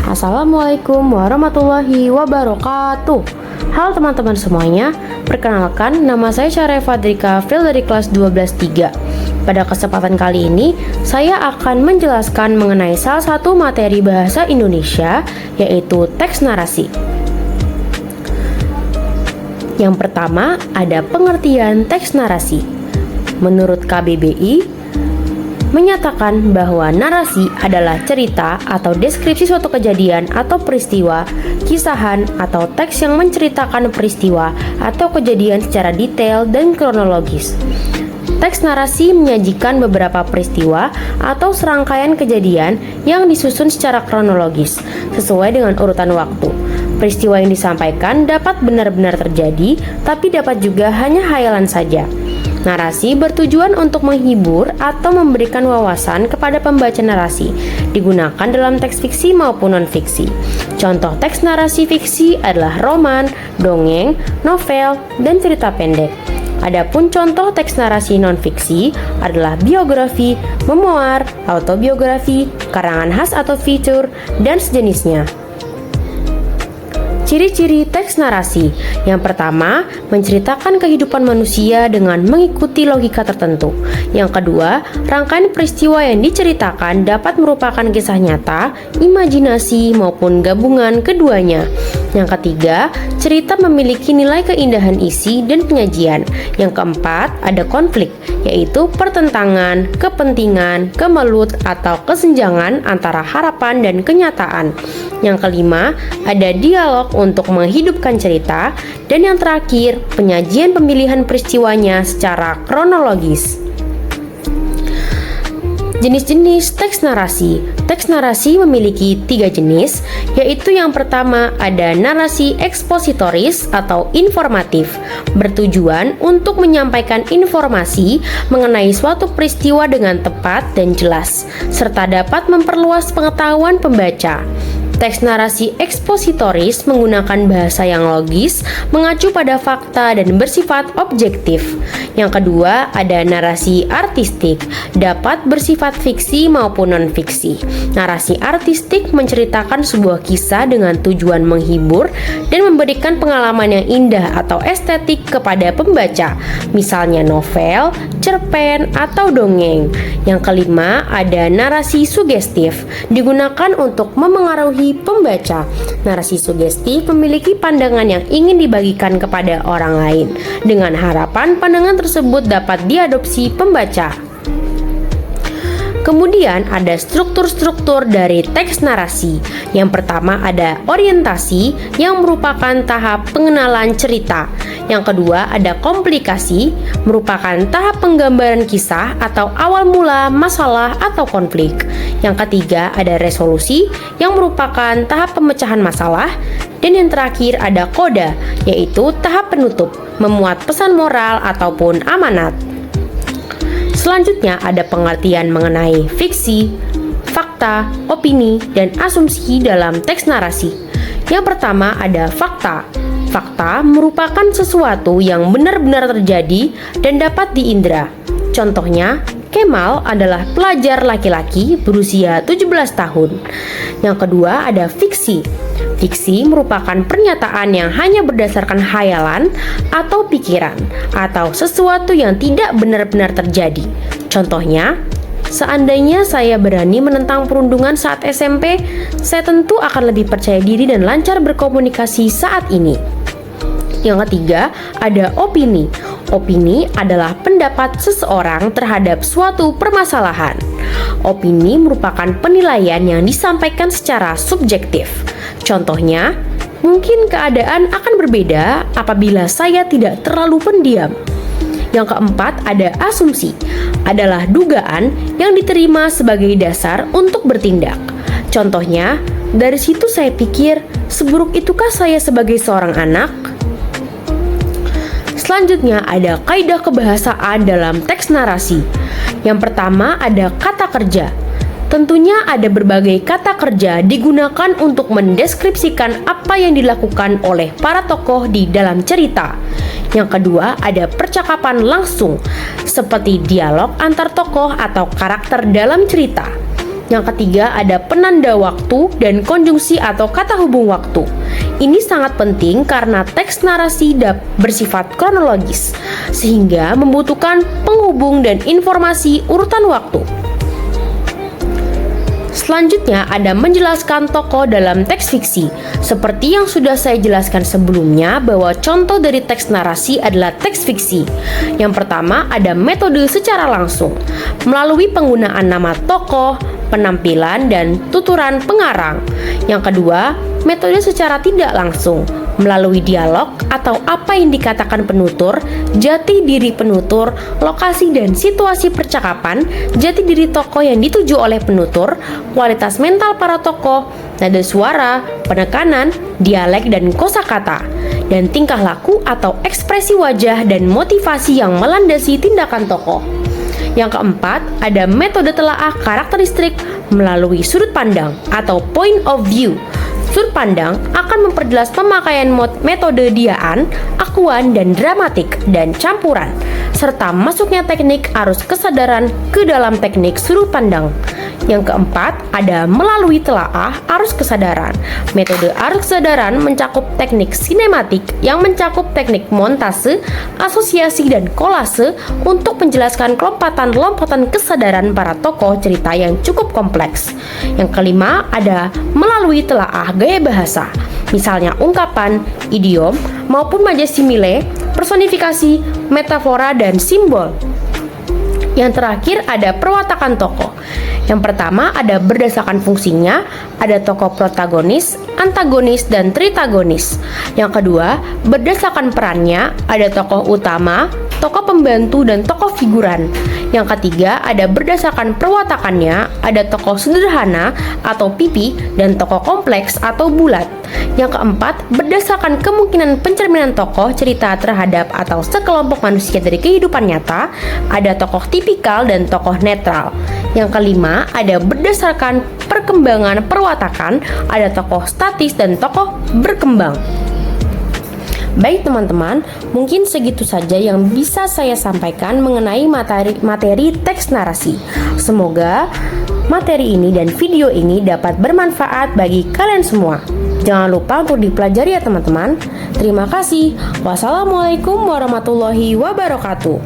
Assalamualaikum warahmatullahi wabarakatuh. Halo teman-teman semuanya, perkenalkan nama saya Syarah Fadrika Fril dari kelas 12-3. Pada kesempatan kali ini, saya akan menjelaskan mengenai salah satu materi bahasa Indonesia, yaitu teks narasi. Yang pertama, ada pengertian teks narasi. Menurut KBBI, menyatakan bahwa narasi adalah cerita atau deskripsi suatu kejadian atau peristiwa, kisahan atau teks yang menceritakan peristiwa atau kejadian secara detail dan kronologis. Teks narasi menyajikan beberapa peristiwa atau serangkaian kejadian yang disusun secara kronologis, sesuai dengan urutan waktu. Peristiwa yang disampaikan dapat benar-benar terjadi, tapi dapat juga hanya hayalan saja. Narasi bertujuan untuk menghibur atau memberikan wawasan kepada pembaca narasi, digunakan dalam teks fiksi maupun non-fiksi. Contoh teks narasi fiksi adalah roman, dongeng, novel, dan cerita pendek. Adapun contoh teks narasi non-fiksi adalah biografi, memoir, autobiografi, karangan khas atau fitur, dan sejenisnya. Ciri-ciri teks narasi. Yang pertama, menceritakan kehidupan manusia dengan mengikuti logika tertentu. Yang kedua, rangkaian peristiwa yang diceritakan dapat merupakan kisah nyata, imajinasi, maupun gabungan keduanya. Yang ketiga, cerita memiliki nilai keindahan isi dan penyajian. Yang keempat, ada konflik, yaitu pertentangan, kepentingan, kemelut, atau kesenjangan antara harapan dan kenyataan. Yang kelima, ada dialog untuk menghidupkan cerita. Dan yang terakhir, penyajian pemilihan peristiwanya secara kronologis. Jenis-jenis teks narasi. Teks narasi memiliki 3 jenis, yaitu yang pertama ada narasi ekspositoris atau informatif, bertujuan untuk menyampaikan informasi mengenai suatu peristiwa dengan tepat dan jelas, serta dapat memperluas pengetahuan pembaca. Teks narasi ekspositoris menggunakan bahasa yang logis, mengacu pada fakta dan bersifat objektif. Yang kedua, ada narasi artistik, dapat bersifat fiksi maupun non-fiksi. Narasi artistik menceritakan sebuah kisah dengan tujuan menghibur dan memberikan pengalaman yang indah atau estetik kepada pembaca, misalnya novel, cerpen, atau dongeng. Yang kelima, ada narasi sugestif, digunakan untuk memengaruhi pembaca. Narasi sugestif memiliki pandangan yang ingin dibagikan kepada orang lain, dengan harapan pandangan tersebut dapat diadopsi pembaca. Kemudian ada struktur-struktur dari teks narasi. Yang pertama ada orientasi yang merupakan tahap pengenalan cerita. Yang kedua ada komplikasi, merupakan tahap penggambaran kisah atau awal mula masalah atau konflik. Yang ketiga ada resolusi yang merupakan tahap pemecahan masalah. Dan yang terakhir ada koda, yaitu tahap penutup, memuat pesan moral ataupun amanat. Selanjutnya ada pengertian mengenai fiksi, fakta, opini, dan asumsi dalam teks narasi. Yang pertama ada fakta. Fakta merupakan sesuatu yang benar-benar terjadi dan dapat diindra. Contohnya, Kemal adalah pelajar laki-laki berusia 17 tahun. Yang kedua ada fiksi. Fiksi merupakan pernyataan yang hanya berdasarkan khayalan atau pikiran, atau sesuatu yang tidak benar-benar terjadi. Contohnya, seandainya saya berani menentang perundungan saat SMP, saya tentu akan lebih percaya diri dan lancar berkomunikasi saat ini. Yang ketiga, ada opini. Opini adalah pendapat seseorang terhadap suatu permasalahan. Opini merupakan penilaian yang disampaikan secara subjektif. Contohnya, mungkin keadaan akan berbeda apabila saya tidak terlalu pendiam. Yang keempat ada asumsi, adalah dugaan yang diterima sebagai dasar untuk bertindak. Contohnya, dari situ saya pikir, seburuk itukah saya sebagai seorang anak? Selanjutnya ada kaidah kebahasaan dalam teks narasi. Yang pertama ada kata kerja. Tentunya ada berbagai kata kerja digunakan untuk mendeskripsikan apa yang dilakukan oleh para tokoh di dalam cerita. Yang kedua ada percakapan langsung, seperti dialog antar tokoh atau karakter dalam cerita. Yang ketiga ada penanda waktu dan konjungsi atau kata hubung waktu. Ini sangat penting karena teks narasi bersifat kronologis, sehingga membutuhkan penghubung dan informasi urutan waktu. Selanjutnya ada menjelaskan tokoh dalam teks fiksi. Seperti yang sudah saya jelaskan sebelumnya bahwa contoh dari teks narasi adalah teks fiksi. Yang pertama ada metode secara langsung, melalui penggunaan nama tokoh, penampilan, dan tuturan pengarang. Yang kedua, metode secara tidak langsung, melalui dialog atau apa yang dikatakan penutur, jati diri penutur, lokasi dan situasi percakapan, jati diri tokoh yang dituju oleh penutur, kualitas mental para tokoh, nada suara, penekanan, dialek dan kosakata, dan tingkah laku atau ekspresi wajah dan motivasi yang melandasi tindakan tokoh. Yang keempat, ada metode telaah karakteristik melalui sudut pandang atau point of view. Sudut pandang akan memperjelas pemakaian metode diaan, akuan, dan dramatik, dan campuran, serta masuknya teknik arus kesadaran ke dalam teknik sudut pandang. Yang keempat, ada melalui telaah arus kesadaran. Metode arus kesadaran mencakup teknik sinematik yang mencakup teknik montase, asosiasi, dan kolase untuk menjelaskan lompatan-lompatan kesadaran para tokoh cerita yang cukup kompleks. Yang kelima, ada melalui telaah gaya bahasa, misalnya ungkapan, idiom, maupun majas simile, personifikasi, metafora, dan simbol. Yang terakhir ada perwatakan tokoh. Yang pertama ada berdasarkan fungsinya, ada tokoh protagonis, antagonis, dan tritagonis. Yang kedua, berdasarkan perannya, ada tokoh utama, tokoh pembantu, dan tokoh figuran. Yang ketiga, ada berdasarkan perwatakannya, ada tokoh sederhana atau pipi, dan tokoh kompleks atau bulat. Yang keempat, berdasarkan kemungkinan pencerminan tokoh cerita terhadap atau sekelompok manusia dari kehidupan nyata, ada tokoh tipikal dan tokoh netral. Yang kelima, ada berdasarkan perkembangan perwatakan, ada tokoh statis dan tokoh berkembang. Baik teman-teman, mungkin segitu saja yang bisa saya sampaikan mengenai materi teks narasi. Semoga materi ini dan video ini dapat bermanfaat bagi kalian semua. Jangan lupa untuk dipelajari ya teman-teman. Terima kasih. Wassalamualaikum warahmatullahi wabarakatuh.